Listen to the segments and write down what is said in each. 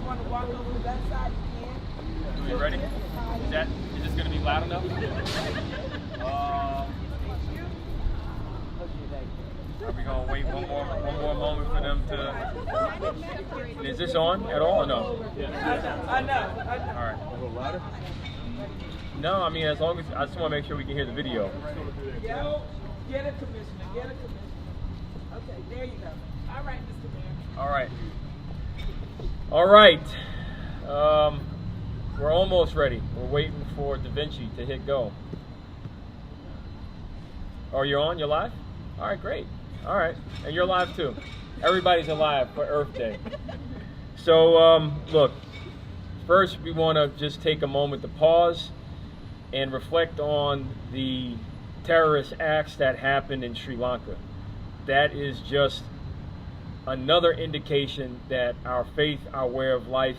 want to walk over to that side, you can. Are you ready? Is this going to be loud enough? Are we going to wait one more moment for them to... Is this on at all or no? I know. All right. A little louder? No, I mean, as long as... I just want to make sure we can hear the video. Get a commissioner. Okay, there you go. All right, Mr. Mayor. All right. We're almost ready. We're waiting for Da Vinci to hit go. Oh, you're on? You're live? All right, great. All right, and you're live too. Everybody's alive for Earth Day. So, look, first we want to just take a moment to pause and reflect on the terrorist acts that happened in Sri Lanka. That is just another indication that our faith, our way of life,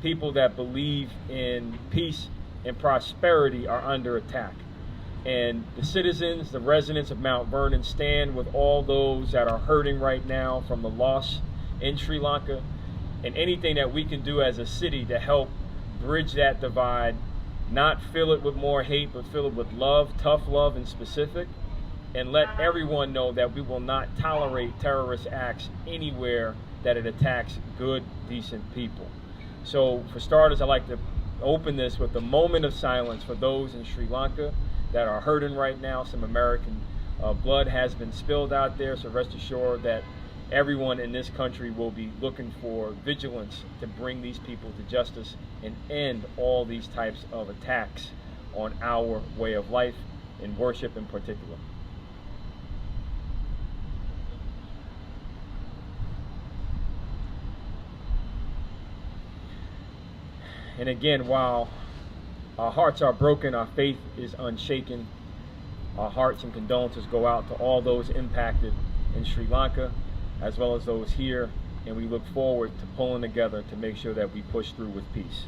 people that believe in peace and prosperity are under attack. And the citizens, the residents of Mount Vernon stand with all those that are hurting right now from the loss in Sri Lanka, and anything that we can do as a city to help bridge that divide, not fill it with more hate, but fill it with love, tough love in specific, and let everyone know that we will not tolerate terrorist acts anywhere that it attacks good, decent people. So for starters, I'd like to open this with a moment of silence for those in Sri Lanka that are hurting right now. Some American blood has been spilled out there, so rest assured that everyone in this country will be looking for vigilance to bring these people to justice and end all these types of attacks on our way of life and worship in particular. And again, while our hearts are broken, our faith is unshaken. Our hearts and condolences go out to all those impacted in Sri Lanka, as well as those here, and we look forward to pulling together to make sure that we push through with peace.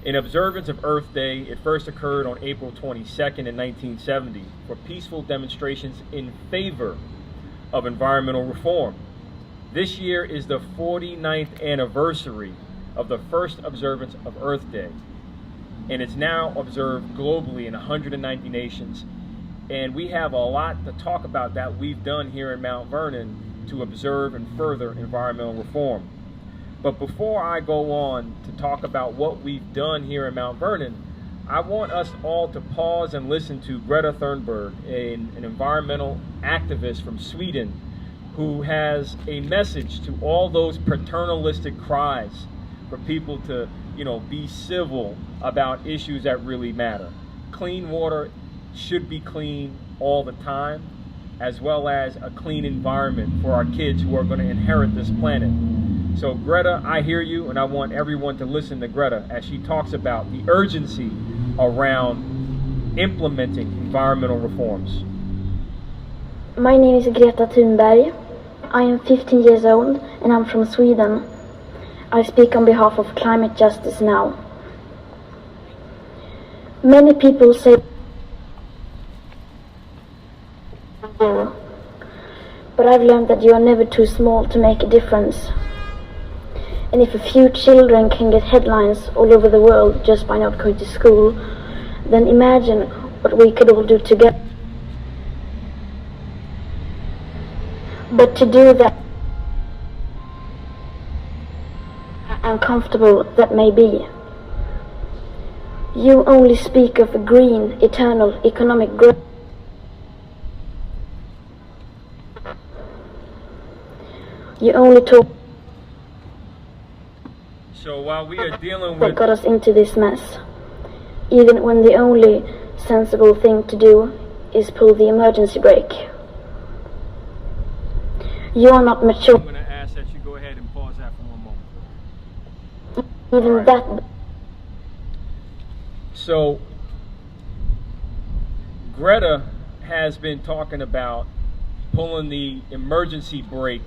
In observance of Earth Day, it first occurred on April 22nd in 1970 for peaceful demonstrations in favor of environmental reform. This year is the 49th anniversary of the first observance of Earth Day, and it's now observed globally in 190 nations. And we have a lot to talk about that we've done here in Mount Vernon to observe and further environmental reform. But before I go on to talk about what we've done here in Mount Vernon, I want us all to pause and listen to Greta Thunberg, an environmental activist from Sweden, who has a message to all those paternalistic cries for people to, be civil about issues that really matter. Clean water should be clean all the time, as well as a clean environment for our kids who are going to inherit this planet. So Greta, I hear you, and I want everyone to listen to Greta as she talks about the urgency around implementing environmental reforms. My name is Greta Thunberg. I am 15 years old and I'm from Sweden. I speak on behalf of climate justice now. Many people say, but I've learned that you are never too small to make a difference. And if a few children can get headlines all over the world just by not going to school, then imagine what we could all do together. But to do that, uncomfortable that may be, you only speak of green, eternal economic growth. You only talk. So while we are dealing that with... got us into this mess, even when the only sensible thing to do is pull the emergency brake. You are not mature. I'm going to ask that you go ahead and pause that for one moment. Even Right. that. So Greta has been talking about pulling the emergency brake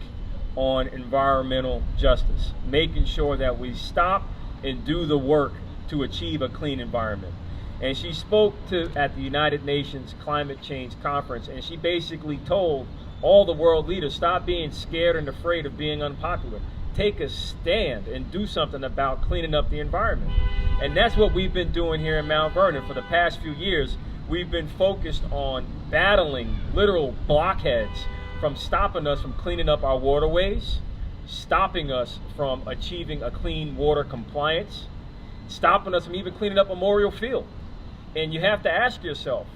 on environmental justice, making sure that we stop and do the work to achieve a clean environment. And she spoke at the United Nations Climate Change Conference, and she basically told all the world leaders, stop being scared and afraid of being unpopular. take a stand and do something about cleaning up the environment. And that's what we've been doing here in Mount Vernon for the past few years. We've been focused on battling literal blockheads from stopping us from cleaning up our waterways, stopping us from achieving a clean water compliance, stopping us from even cleaning up Memorial Field. And you have to ask yourself,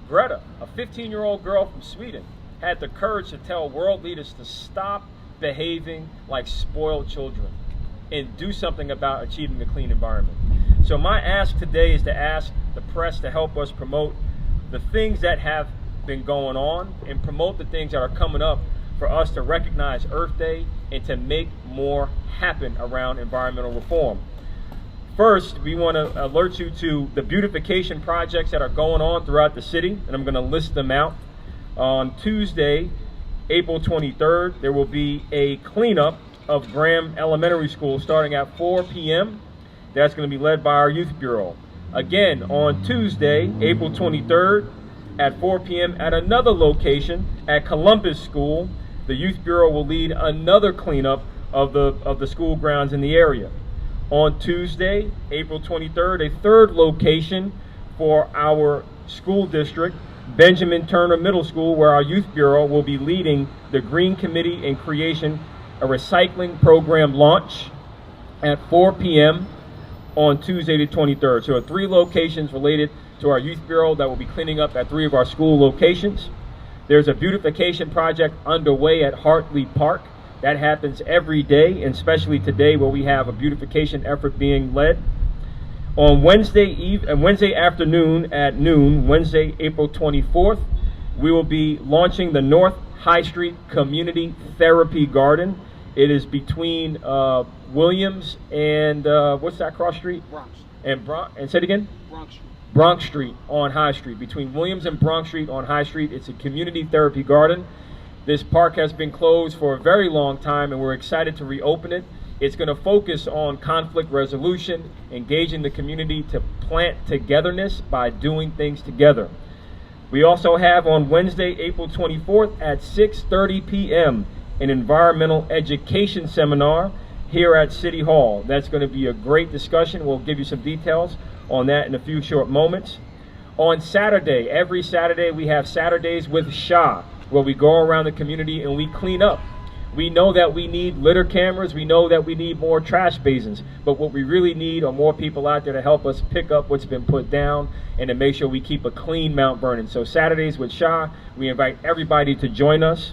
Greta, a 15-year-old girl from Sweden, had the courage to tell world leaders to stop behaving like spoiled children and do something about achieving a clean environment. So my ask today is to ask the press to help us promote the things that have been going on and promote the things that are coming up for us to recognize Earth Day and to make more happen around environmental reform. First, we want to alert you to the beautification projects that are going on throughout the city, and I'm going to list them out. On Tuesday, April 23rd, there will be a cleanup of Graham Elementary School starting at 4 p.m. That's going to be led by our Youth Bureau. Again, on Tuesday, April 23rd, at 4 p.m. at another location at Columbus School, the Youth Bureau will lead another cleanup of the school grounds in the area. On Tuesday, April 23rd, a third location for our school district, Benjamin Turner Middle School, where our Youth Bureau will be leading the Green Committee and creation a recycling program launch at 4 p.m. on Tuesday the 23rd. So 3 locations related to our Youth Bureau that will be cleaning up at 3 of our school locations. There's a beautification project underway at Hartley Park. That happens every day, and especially today where we have a beautification effort being led. On Wednesday afternoon at noon, Wednesday, April 24th, we will be launching the North High Street Community Therapy Garden. It is between Williams and what's that cross street? Bronx. And say it again? Bronx Street. Bronx Street on High Street. Between Williams and Bronx Street on High Street, it's a community therapy garden. This park has been closed for a very long time, and we're excited to reopen it. It's going to focus on conflict resolution, engaging the community to plant togetherness by doing things together. We also have on Wednesday, April 24th at 6:30 p.m. an environmental education seminar here at City Hall. That's going to be a great discussion. We'll give you some details on that in a few short moments. On Saturday, every Saturday, we have Saturdays with Shah, where we go around the community and we clean up. We know that we need litter cameras, we know that we need more trash basins, but what we really need are more people out there to help us pick up what's been put down and to make sure we keep a clean Mount Vernon. So Saturdays with Shah, we invite everybody to join us.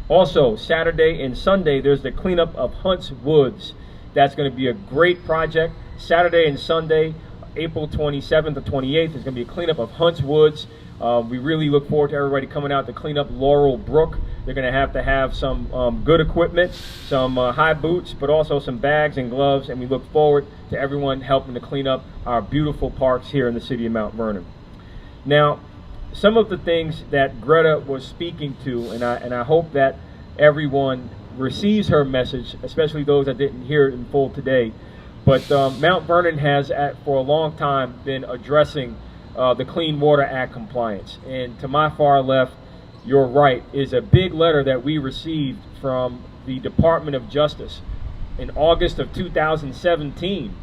Also, Saturday and Sunday, there's the cleanup of Hunt's Woods. That's going to be a great project. Saturday and Sunday, April 27th or 28th, is going to be a cleanup of Hunt's Woods. We really look forward to everybody coming out to clean up Laurel Brook. They're going to have some good equipment, some high boots, but also some bags and gloves, and we look forward to everyone helping to clean up our beautiful parks here in the city of Mount Vernon. Now, some of the things that Greta was speaking to, and I hope that everyone receives her message, especially those that didn't hear it in full today, but Mount Vernon has, for a long time, been addressing the Clean Water Act compliance. And to my far left, you're right, is a big letter that we received from the Department of Justice in August of 2017,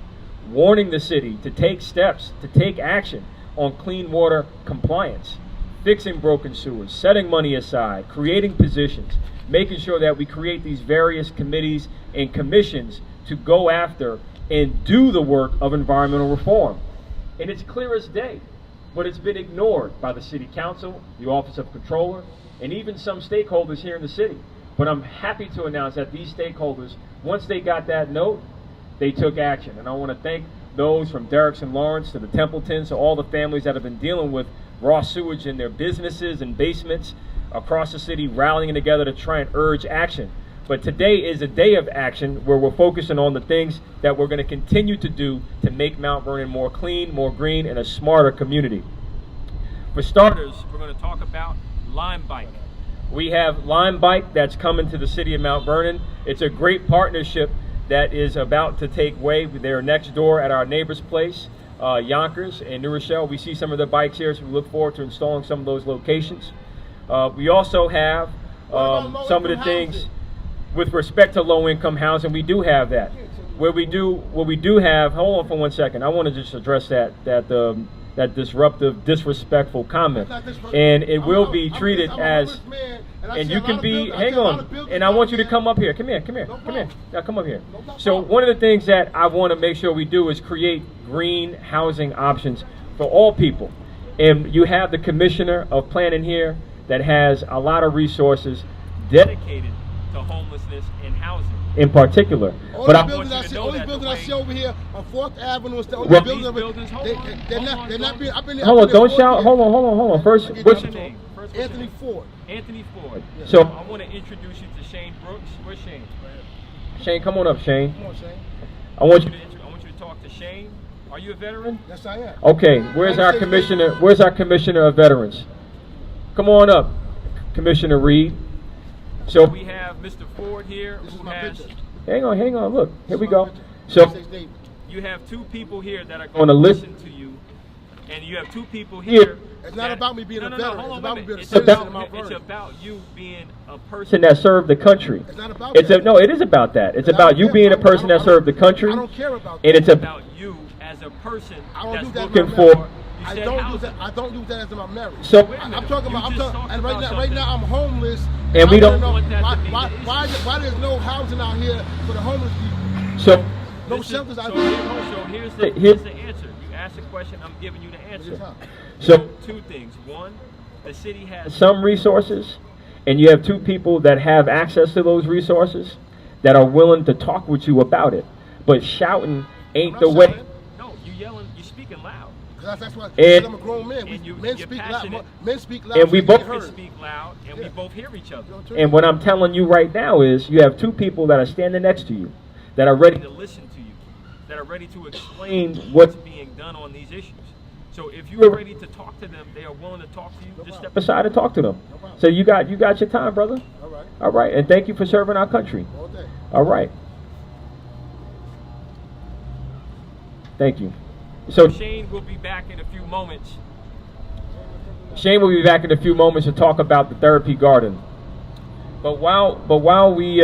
warning the city to take steps, to take action on clean water compliance, fixing broken sewers, setting money aside, creating positions, making sure that we create these various committees and commissions to go after and do the work of environmental reform. And it's clear as day, but it's been ignored by the City Council, the Office of Controller, and even some stakeholders here in the city. But I'm happy to announce that these stakeholders, once they got that note, they took action. And I want to thank those from Derricks and Lawrence to the Templetons, to all the families that have been dealing with raw sewage in their businesses and basements across the city, rallying together to try and urge action. But today is a day of action where we're focusing on the things that we're going to continue to do to make Mount Vernon more clean, more green, and a smarter community. For starters, we're going to talk about Lime Bike. We have Lime Bike that's coming to the city of Mount Vernon. It's a great partnership that is about to take way. They're next door at our neighbor's place, Yonkers and New Rochelle. We see some of the bikes here, so we look forward to installing some of those locations. We also have some of the things. with respect to low-income housing, we do have that. What we do have, hold on for 1 second. I want to just address that disruptive, disrespectful comment, and it will be treated as. And you can be, hang on, and I want you to come up here. Come here. Now come up here. So one of the things that I want to make sure we do is create green housing options for all people. And you have the Commissioner of Planning here that has a lot of resources dedicated to homelessness and housing in particular. But I want you to know that building I see over here on 4th Avenue is the only building. They're not being. Hold on, don't shout. Hold on. First, what's your name? Anthony Ford. Anthony Ford. Yeah. So I want to introduce you to Shane Brooks. Where's Shane? Shane, come on up, Shane. Come on, Shane. I want you to talk to Shane. Are you a veteran? Yes, I am. Okay. Where's our commissioner? Where's our commissioner of veterans? Come on up, Commissioner Reed. So we have Mr. Ford here. This is my picture. Hang on. Look, here we go. So you have two people here that are going to listen to you, and you have two people here. It's not about me being a veteran. It's about me being a it's citizen of Mount It's Vernon. about you being a person that served the country. It's not about that. No, it is about that. It's about you being a person that served the country. I don't care about that. And it's about you as a person I don't that's do that looking as my for. marriage. I don't do that as my marriage. So I'm talking about. And right now I'm homeless. And we don't know want that to be why there's no housing out here for the homeless people. So no shelters out here. So here's the answer. You asked a question. I'm giving you the answer. So two things. One, the city has some resources, and you have two people that have access to those resources that are willing to talk with you about it. But shouting ain't the way. No, you yelling. You speaking loud. That's why And I'm a grown man. Men speak loud. Men speak loud. And we both can speak loud, and we both hear each other. And what I'm telling you right now is you have two people that are standing next to you that are ready to listen to you, that are ready to explain what's being done on these issues. So if you're ready to talk to them, they are willing to talk to you. Just step aside and talk to them. So you got your time, brother. All right. All right, and thank you for serving our country. All day. All right. Thank you. So Shane will be back in a few moments. Shane will be back in a few moments to talk about the therapy garden. But while we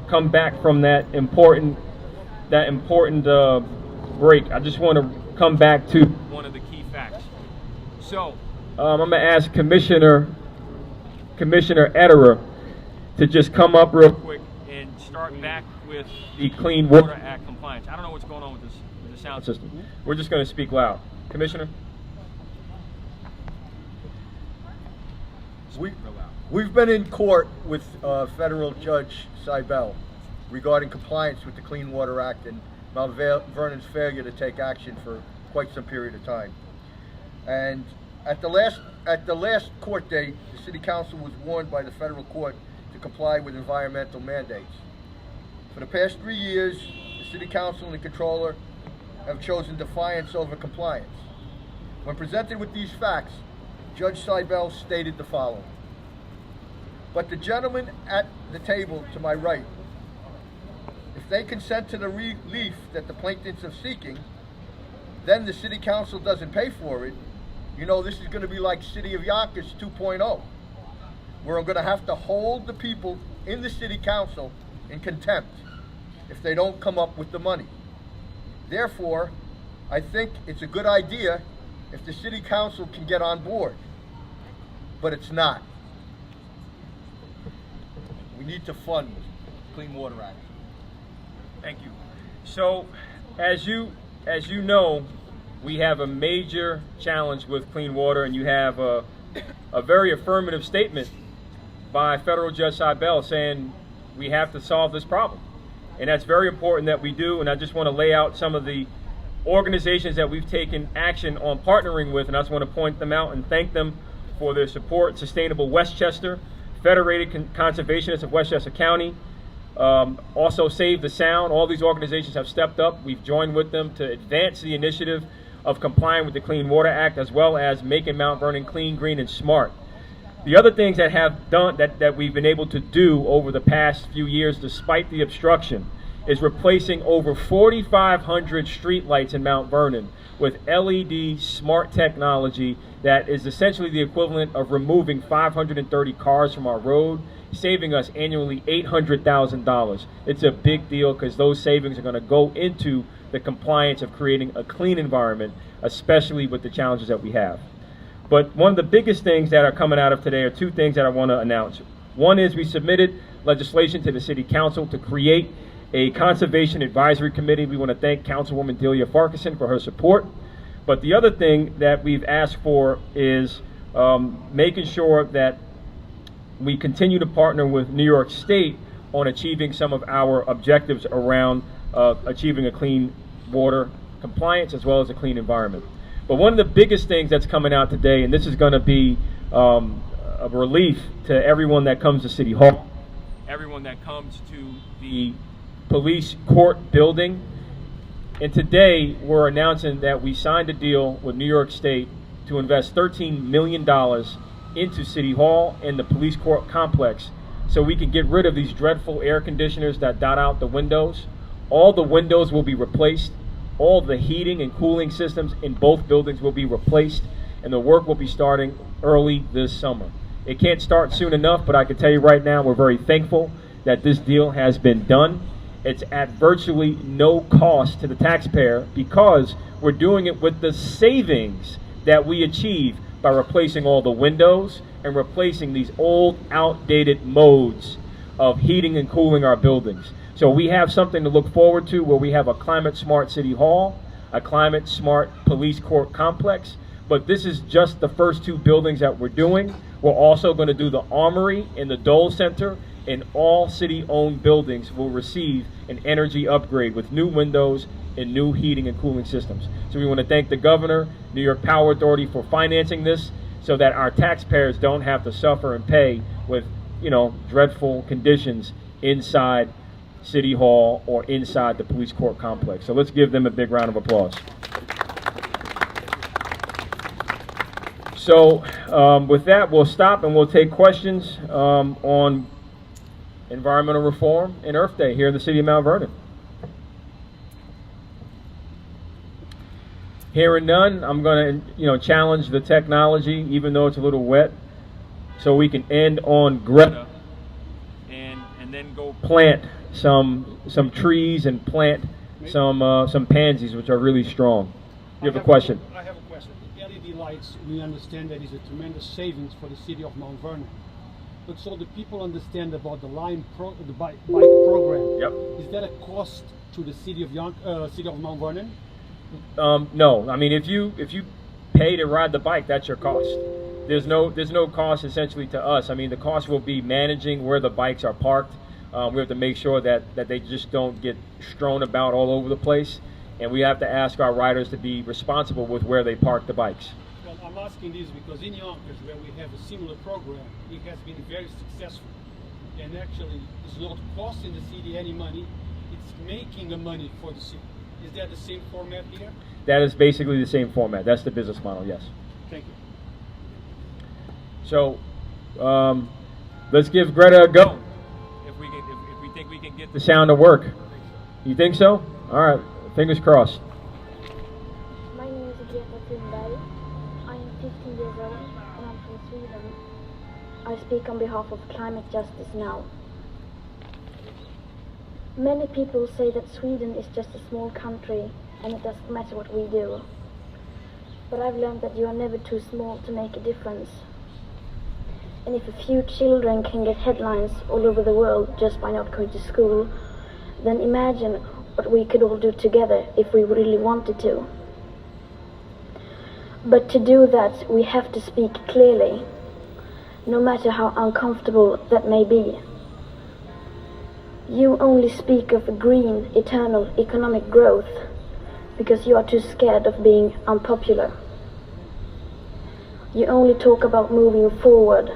come back from that important break, I just want to come back to one of the key facts. So I'm going to ask Commissioner Ederer to just come up real quick and start back with the Clean Water Act compliance. I don't know what's going on with the sound system. We're just going to speak loud. Commissioner? We've been in court with Federal Judge Seibel regarding compliance with the Clean Water Act and Mount Vernon's failure to take action for quite some period of time. And at the last court date, the City Council was warned by the federal court to comply with environmental mandates. For the past 3 years, the City Council and the Controller have chosen defiance over compliance. When presented with these facts, Judge Seibel stated the following: "But the gentleman at the table to my right, if they consent to the relief that the plaintiffs are seeking, then the City Council doesn't pay for it. You know, this is going to be like City of Yonkers 2.0, where I'm going to have to hold the people in the City Council in contempt if they don't come up with the money. Therefore, I think it's a good idea if the City Council can get on board, but it's not. We need to fund Clean Water Act." Thank you. So, as you know, we have a major challenge with clean water, and you have a very affirmative statement by Federal Judge Seibel saying we have to solve this problem. And that's very important that we do, and I just want to lay out some of the organizations that we've taken action on partnering with, and I just want to point them out and thank them for their support. Sustainable Westchester, Federated Conservationists of Westchester County, also Save the Sound. All these organizations have stepped up. We've joined with them to advance the initiative of complying with the Clean Water Act, as well as making Mount Vernon clean, green, and smart. The other things that have done that we've been able to do over the past few years, despite the obstruction, is replacing over 4,500 streetlights in Mount Vernon with LED smart technology that is essentially the equivalent of removing 530 cars from our road, saving us annually $800,000. It's a big deal because those savings are going to go into the compliance of creating a clean environment, especially with the challenges that we have. But one of the biggest things that are coming out of today are two things that I want to announce. One is we submitted legislation to the City Council to create a Conservation Advisory Committee. We want to thank Councilwoman Delia Farquharson for her support. But the other thing that we've asked for is making sure that we continue to partner with New York State on achieving some of our objectives around achieving a clean water compliance as well as a clean environment. But one of the biggest things that's coming out today, and this is going to be a relief to everyone that comes to City Hall, everyone that comes to the police court building. And today we're announcing that we signed a deal with New York State to invest $13 million into City Hall and the police court complex so we can get rid of these dreadful air conditioners that dot out the windows. All the windows will be replaced. All the heating and cooling systems in both buildings will be replaced, and the work will be starting early this summer. It can't start soon enough, but I can tell you right now we're very thankful that this deal has been done. It's at virtually no cost to the taxpayer because we're doing it with the savings that we achieve by replacing all the windows and replacing these old, outdated modes of heating and cooling our buildings. So we have something to look forward to where we have a climate-smart City Hall, a climate-smart police court complex, but this is just the first two buildings that we're doing. We're also going to do the Armory and the Dole Center, and all city-owned buildings will receive an energy upgrade with new windows and new heating and cooling systems. So we want to thank the governor, New York Power Authority for financing this so that our taxpayers don't have to suffer and pay with, dreadful conditions inside City Hall or inside the police court complex. So let's give them a big round of applause. So with that, we'll stop and we'll take questions on environmental reform and Earth Day here in the city of Mount Vernon. Hearing none, I'm going to challenge the technology, even though it's a little wet, so we can end on Greta and then go plant some trees and plant some pansies, which are really strong. You have a question? I have a question. The LED lights, we understand that is a tremendous savings for the city of Mount Vernon. But so the people understand about the bike program. Yep. Is that a cost to the city of Mount Vernon? No. I mean, if you pay to ride the bike, that's your cost. There's no cost essentially to us. I mean, the cost will be managing where the bikes are parked. We have to make sure that they just don't get strewn about all over the place, and we have to ask our riders to be responsible with where they park the bikes. Well, I'm asking this because in Yonkers, where we have a similar program, it has been very successful, and actually it's not costing the city any money, it's making the money for the city. Is that the same format here? That is basically the same format. That's the business model, yes. Thank you. So let's give Greta a go. If we think we can get the sound to work. You think so? All right. Fingers crossed. My name is Greta Thunberg. I am 15 years old and I'm from Sweden. I speak on behalf of climate justice now. Many people say that Sweden is just a small country and it doesn't matter what we do. But I've learned that you are never too small to make a difference. And if a few children can get headlines all over the world just by not going to school, then imagine what we could all do together if we really wanted to. But to do that, we have to speak clearly, no matter how uncomfortable that may be. You only speak of green, eternal economic growth because you are too scared of being unpopular. You only talk about moving forward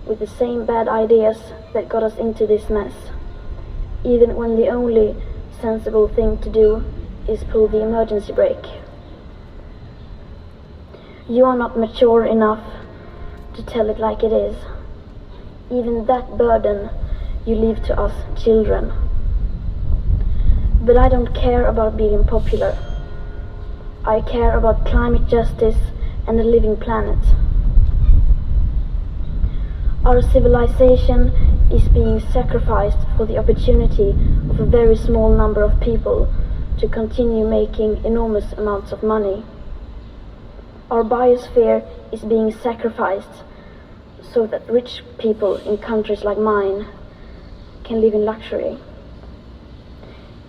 with the same bad ideas that got us into this mess, even when the only sensible thing to do is pull the emergency brake. You are not mature enough to tell it like it is. Even that burden you leave to us children. But I don't care about being popular. I care about climate justice and a living planet. Our civilization is being sacrificed for the opportunity of a very small number of people to continue making enormous amounts of money. Our biosphere is being sacrificed so that rich people in countries like mine can live in luxury.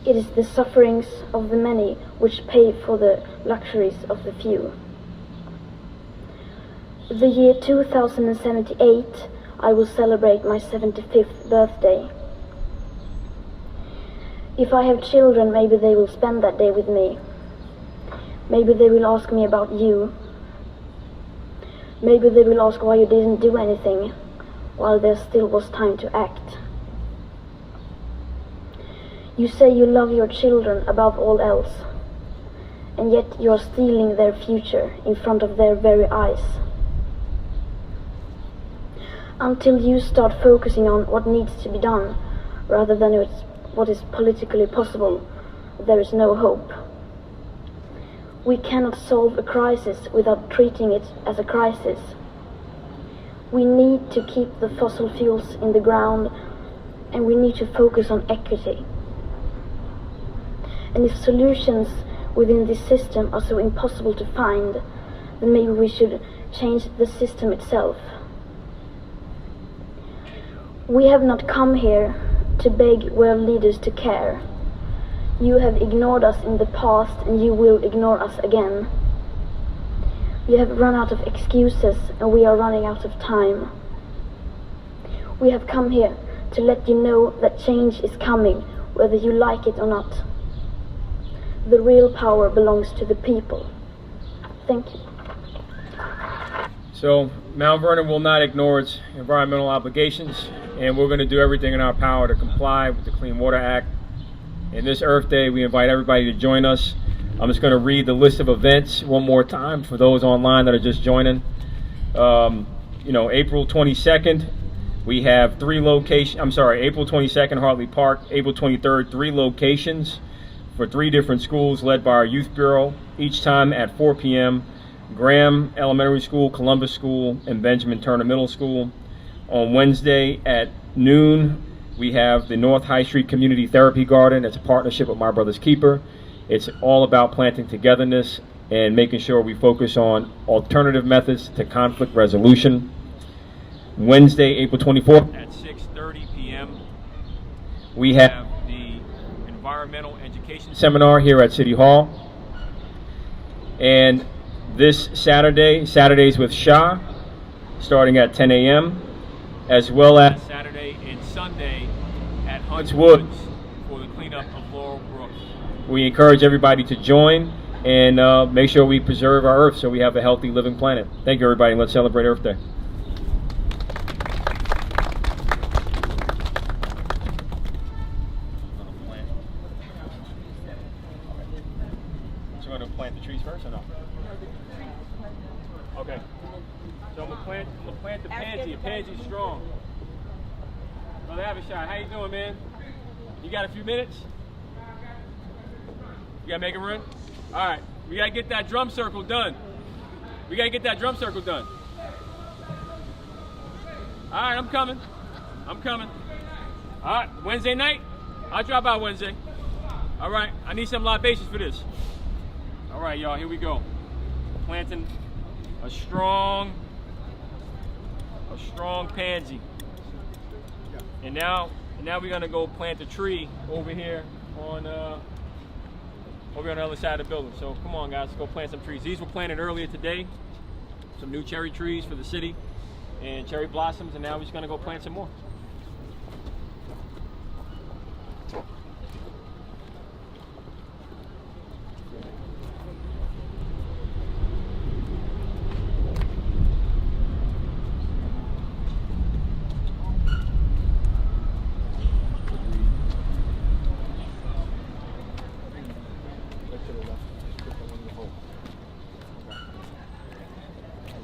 It is the sufferings of the many which pay for the luxuries of the few. The year 2078, I will celebrate my 75th birthday. If I have children, maybe they will spend that day with me. Maybe they will ask me about you. Maybe they will ask why you didn't do anything while there still was time to act. You say you love your children above all else, and yet you are stealing their future in front of their very eyes. Until you start focusing on what needs to be done rather than what is politically possible, there is no hope. We cannot solve a crisis without treating it as a crisis. We need to keep the fossil fuels in the ground, and we need to focus on equity. And if solutions within this system are so impossible to find, then maybe we should change the system itself. We have not come here to beg world leaders to care. You have ignored us in the past, and you will ignore us again. You have run out of excuses, and we are running out of time. We have come here to let you know that change is coming, whether you like it or not. The real power belongs to the people. Thank you. So Mount Vernon will not ignore its environmental obligations, and we're going to do everything in our power to comply with the Clean Water Act. And this Earth Day, we invite everybody to join us. I'm just going to read the list of events one more time for those online that are just joining. April 22nd, we have April 22nd, Hartley Park. April 23rd, 3 locations for 3 different schools led by our Youth Bureau, each time at 4 p.m. Graham Elementary School, Columbus School, and Benjamin Turner Middle School. On Wednesday at noon, we have the North High Street Community Therapy Garden. It's a partnership with My Brother's Keeper. It's all about planting togetherness and making sure we focus on alternative methods to conflict resolution. Wednesday, April 24th at 6:30 p.m. we have the Environmental Education Seminar here at City Hall. And this Saturdays with Shah, starting at 10 a.m., as well as Saturday and Sunday at Hunts Woods for the cleanup of Laurel Brook. We encourage everybody to join and make sure we preserve our Earth so we have a healthy living planet. Thank you, everybody. Let's celebrate Earth Day. So we're going to plant the trees first or no? Okay. So I'm gonna plant the pansy. The pansy's strong. Brother Avishai, how you doing, man? You got a few minutes? You gotta make a run? All right. We gotta get that drum circle done. All right, I'm coming. All right, Wednesday night? I'll drop out Wednesday. All right, I need some libations for this. All right, y'all, here we go. Planting a strong pansy. And now we're gonna go plant a tree over here on the other side of the building. So come on, guys, let's go plant some trees. These were planted earlier today. Some new cherry trees for the city and cherry blossoms, and now we're just gonna go plant some more.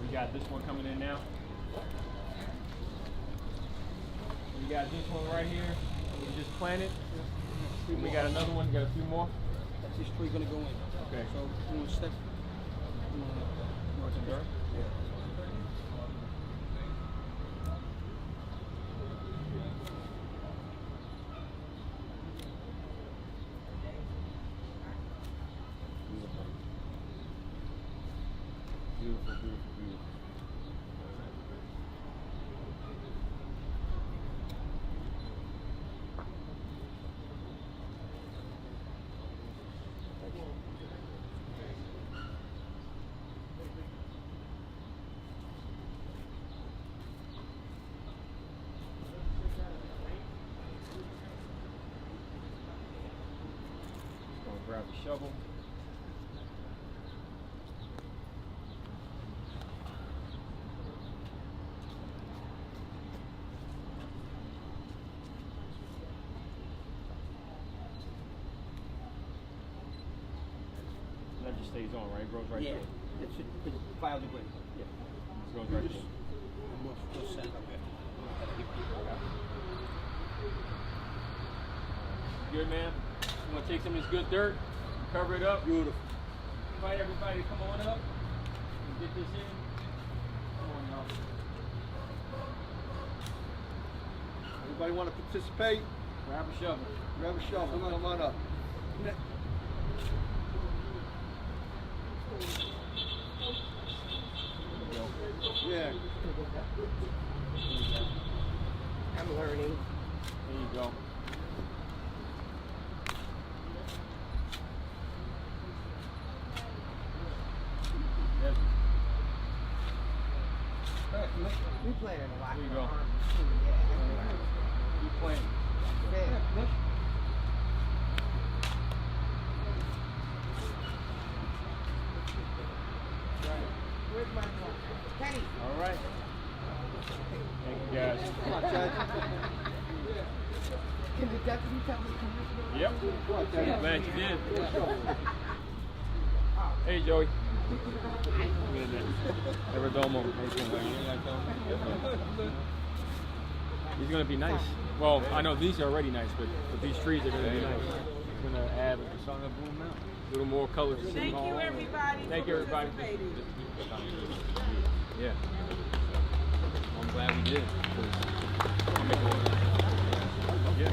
We got this one coming in now. We got this one right here. We just planted. We got another one. We got a few more. This tree gonna go in. Okay. So you want to step north and dirt? Yeah. Beautiful, beautiful, beautiful. Grab the shovel. That just stays on, right? It goes right Yeah, through. it should file the grade. Yeah. It goes right through. Good, man. You want to take some of this good dirt, cover it up. Beautiful. Invite everybody to come on up and get this in. Come on, y'all. Everybody want to participate? Grab a shovel. Grab a shovel. Come on up. Yeah. I'm learning. There you go. Yes. We planted a lot. There you go. Yeah. Keep playing. Yeah. Where's my Kenny? All right. Thank you, guys. Come on, Ted. Can the deputy tell me commissioner? Yep. I'm glad you did. Hey, Joey. Everdomo. He's going to be nice. Well, I know these are already nice, but these trees are going to be nice. It's going to add a little more color to City Thank Hall. you, everybody. Thank you, everybody. Yeah. I'm glad we did. Yeah.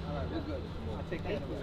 All right, we're good. I'll take that away.